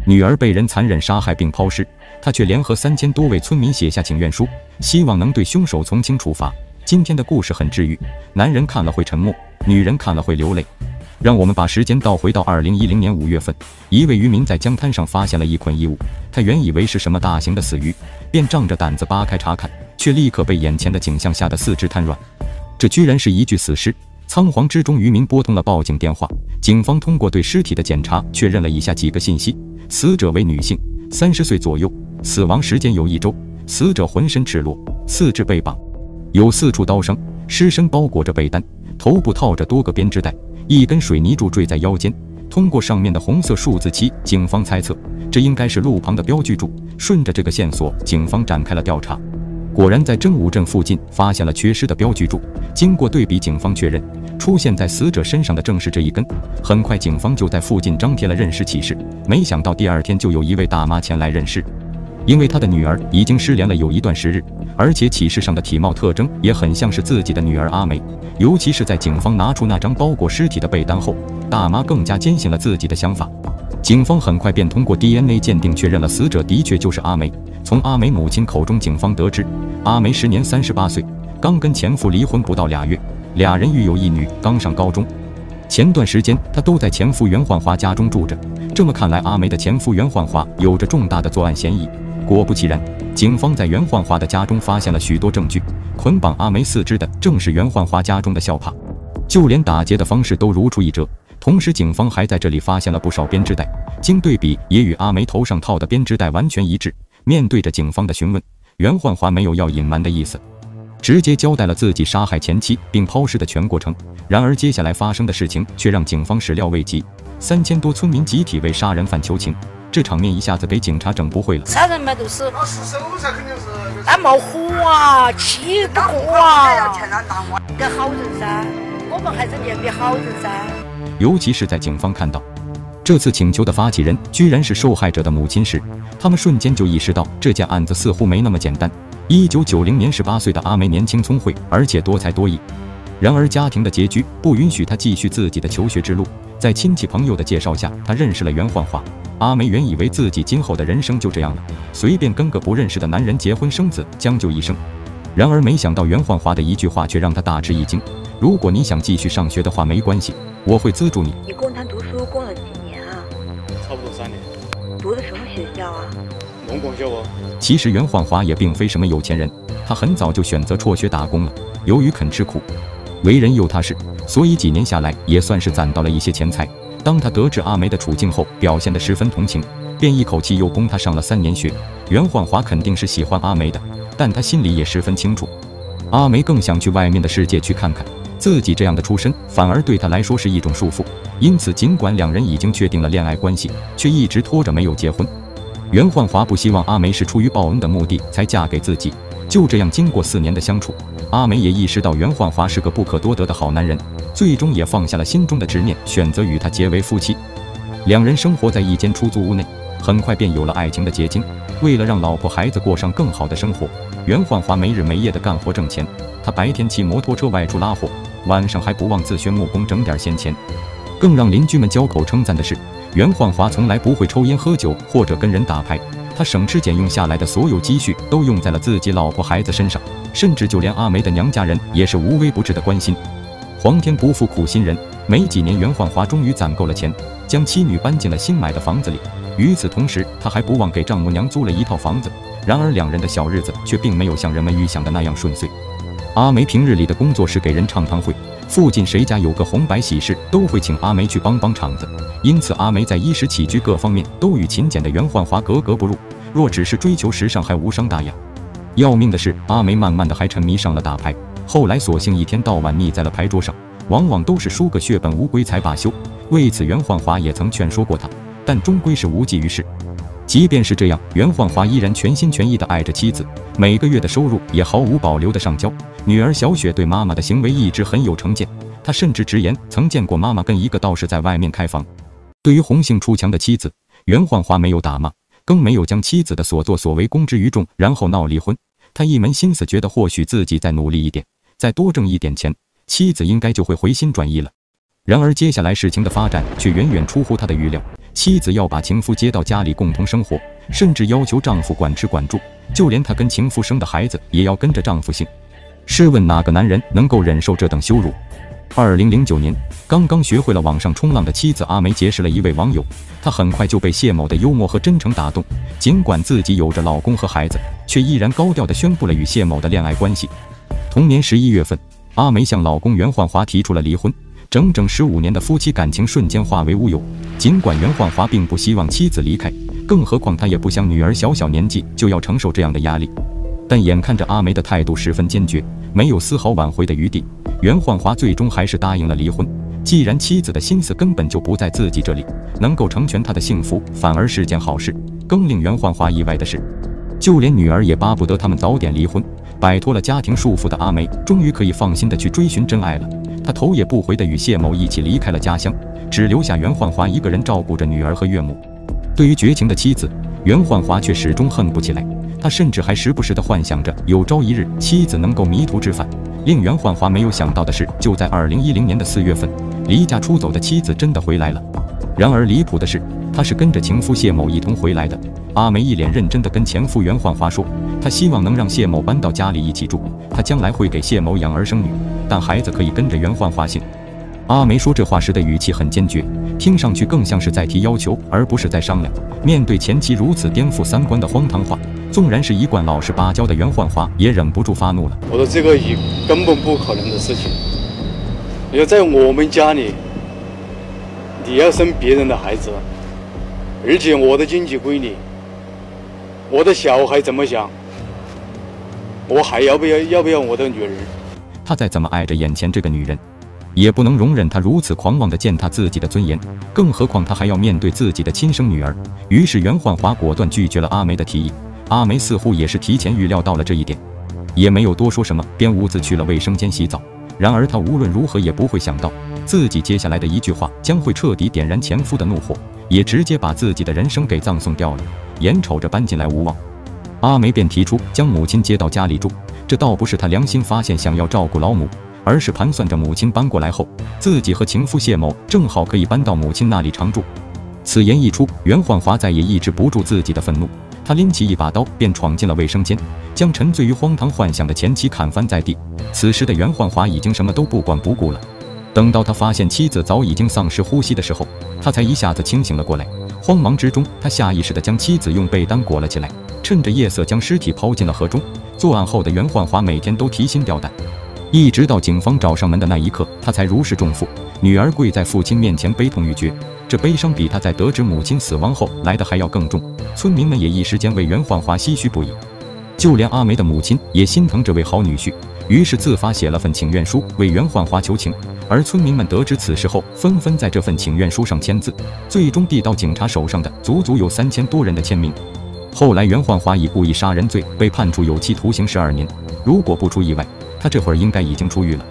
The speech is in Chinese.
女儿被人残忍杀害并抛尸，他却联合3000多位村民写下请愿书，希望能对凶手从轻处罚。今天的故事很治愈，男人看了会沉默，女人看了会流泪。让我们把时间倒回到2010年5月份，一位渔民在江滩上发现了一捆异物，他原以为是什么大型的死鱼，便仗着胆子扒开查看，却立刻被眼前的景象吓得四肢瘫软。这居然是一具死尸！仓皇之中，渔民拨通了报警电话。警方通过对尸体的检查，确认了以下几个信息：死者为女性，30岁左右，死亡时间有1周，死者浑身赤裸，四肢被绑，有4处刀伤，尸身包裹着被单，头部套着多个编织袋，一根水泥柱坠在腰间。通过上面的红色数字7，警方猜测这应该是路旁的标记柱。顺着这个线索，警方展开了调查。果然在真武镇附近发现了缺失的标记柱，经过对比，警方确认出现在死者身上的正是这一根。很快警方就在附近张贴了认尸启事，没想到第2天就有一位大妈前来认尸，因为她的女儿已经失联了有一段时日，而且启事上的体貌特征也很像是自己的女儿阿梅。尤其是在警方拿出那张包裹尸体的被单后，大妈更加坚信了自己的想法。警方很快便通过 DNA 鉴定确认了死者的确就是阿梅。从阿梅母亲口中，警方得知阿梅时年38岁，刚跟前夫离婚不到2月，俩人育有1女，刚上高中。前段时间她都在前夫袁焕华家中住着。这么看来，阿梅的前夫袁焕华有着重大的作案嫌疑。果不其然，警方在袁焕华的家中发现了许多证据，捆绑阿梅四肢的正是袁焕华家中的校帕，就连打劫的方式都如出一辙。同时，警方还在这里发现了不少编织袋，经对比也与阿梅头上套的编织袋完全一致。面对着警方的询问，袁焕华没有要隐瞒的意思，直接交代了自己杀害前妻并抛尸的全过程。然而接下来发生的事情却让警方始料未及，3000多村民集体为杀人犯求情，这场面一下子给警察整不会了。杀人嘛都是手噻，肯定是那冒火啊，气不过啊，个好人噻，我们还是面对好人噻。尤其是在警方看到这次请求的发起人居然是受害者的母亲时，他们瞬间就意识到这件案子似乎没那么简单。1990年18岁的阿梅年轻聪慧，而且多才多艺。然而家庭的拮据不允许她继续自己的求学之路。在亲戚朋友的介绍下，她认识了袁焕华。阿梅原以为自己今后的人生就这样了，随便跟个不认识的男人结婚生子，将就一生。然而没想到袁焕华的一句话却让她大吃一惊：如果你想继续上学的话，没关系，我会资助你。你供他读书供了几年啊？差不多3年。读的什么学校啊？农工校啊。其实袁焕华也并非什么有钱人，他很早就选择辍学打工了。由于肯吃苦，为人又踏实，所以几年下来也算是攒到了一些钱财。当他得知阿梅的处境后，表现得十分同情，便一口气又供她上了3年学。袁焕华肯定是喜欢阿梅的，但他心里也十分清楚，阿梅更想去外面的世界去看看，自己这样的出身反而对他来说是一种束缚。因此尽管两人已经确定了恋爱关系，却一直拖着没有结婚。袁焕华不希望阿梅是出于报恩的目的才嫁给自己。就这样经过4年的相处，阿梅也意识到袁焕华是个不可多得的好男人，最终也放下了心中的执念，选择与他结为夫妻。两人生活在一间出租屋内，很快便有了爱情的结晶。为了让老婆孩子过上更好的生活，袁焕华没日没夜的干活挣钱。他白天骑摩托车外出拉货，晚上还不忘自学木工整点闲钱。更让邻居们交口称赞的是，袁焕华从来不会抽烟喝酒或者跟人打牌，他省吃俭用下来的所有积蓄都用在了自己老婆孩子身上，甚至就连阿梅的娘家人也是无微不至的关心。皇天不负苦心人，没几年袁焕华终于攒够了钱，将妻女搬进了新买的房子里。与此同时，他还不忘给丈母娘租了一套房子。然而两人的小日子却并没有像人们预想的那样顺遂。阿梅平日里的工作是给人唱堂会，附近谁家有个红白喜事都会请阿梅去帮帮场子，因此阿梅在衣食起居各方面都与勤俭的袁焕华格格不入。若只是追求时尚还无伤大雅。要命的是，阿梅慢慢的还沉迷上了打牌，后来索性一天到晚腻在了牌桌上，往往都是输个血本无归才罢休。为此袁焕华也曾劝说过他，但终归是无济于事。即便是这样，袁焕华依然全心全意地爱着妻子，每个月的收入也毫无保留地上交。女儿小雪对妈妈的行为一直很有成见，她甚至直言曾见过妈妈跟一个道士在外面开房。对于红杏出墙的妻子，袁焕华没有打骂，更没有将妻子的所作所为公之于众，然后闹离婚。他一门心思觉得或许自己再努力一点，再多挣一点钱，妻子应该就会回心转意了。然而接下来事情的发展却远远出乎他的预料。妻子要把情夫接到家里共同生活，甚至要求丈夫管吃管住，就连她跟情夫生的孩子也要跟着丈夫姓。试问哪个男人能够忍受这等羞辱？2009年，刚刚学会了网上冲浪的妻子阿梅结识了一位网友，她很快就被谢某的幽默和真诚打动。尽管自己有着老公和孩子，却依然高调地宣布了与谢某的恋爱关系。同年11月份，阿梅向老公袁焕华提出了离婚，整整15年的夫妻感情瞬间化为乌有。尽管袁焕华并不希望妻子离开，更何况他也不想女儿小年纪就要承受这样的压力。但眼看着阿梅的态度十分坚决，没有丝毫挽回的余地，袁焕华最终还是答应了离婚。既然妻子的心思根本就不在自己这里，能够成全她的幸福反而是件好事。更令袁焕华意外的是，就连女儿也巴不得他们早点离婚。摆脱了家庭束缚的阿梅终于可以放心的去追寻真爱了。她头也不回的与谢某一起离开了家乡，只留下袁焕华一个人照顾着女儿和岳母。对于绝情的妻子，袁焕华却始终恨不起来。他甚至还时不时地幻想着有朝一日妻子能够迷途知返。令袁焕华没有想到的是，就在2010年的4月份，离家出走的妻子真的回来了。然而离谱的是，他是跟着情夫谢某一同回来的。阿梅一脸认真地跟前夫袁焕华说，她希望能让谢某搬到家里一起住，她将来会给谢某养儿生女，但孩子可以跟着袁焕华姓。阿梅说这话时的语气很坚决，听上去更像是在提要求，而不是在商量。面对前妻如此颠覆三观的荒唐话，纵然是一贯老实巴交的袁焕华也忍不住发怒了。我说这个根本不可能的事情。你要在我们家里，你要生别人的孩子，而且我的经济归你，我的小孩怎么想？我还要不要我的女儿？他再怎么爱着眼前这个女人，也不能容忍她如此狂妄地践踏自己的尊严，更何况他还要面对自己的亲生女儿。于是袁焕华果断拒绝了阿梅的提议。阿梅似乎也是提前预料到了这一点，也没有多说什么，便兀自去了卫生间洗澡。然而她无论如何也不会想到，自己接下来的一句话将会彻底点燃前夫的怒火，也直接把自己的人生给葬送掉了。眼瞅着搬进来无望，阿梅便提出将母亲接到家里住。这倒不是她良心发现想要照顾老母，而是盘算着母亲搬过来后，自己和情夫谢某正好可以搬到母亲那里常住。此言一出，袁焕华再也抑制不住自己的愤怒，他拎起一把刀便闯进了卫生间，将沉醉于荒唐幻想的前妻砍翻在地。此时的袁焕华已经什么都不管不顾了。等到他发现妻子早已经丧失呼吸的时候，他才一下子清醒了过来。慌忙之中，他下意识地将妻子用被单裹了起来，趁着夜色将尸体抛进了河中。作案后的袁焕华每天都提心吊胆，一直到警方找上门的那一刻，他才如释重负。女儿跪在父亲面前悲痛欲绝，这悲伤比他在得知母亲死亡后来的还要更重。村民们也一时间为袁焕华唏嘘不已，就连阿梅的母亲也心疼这位好女婿，于是自发写了份请愿书为袁焕华求情。而村民们得知此事后，纷纷在这份请愿书上签字，最终递到警察手上的足足有3000多人的签名。后来袁焕华以故意杀人罪被判处有期徒刑12年，如果不出意外，他这会儿应该已经出狱了。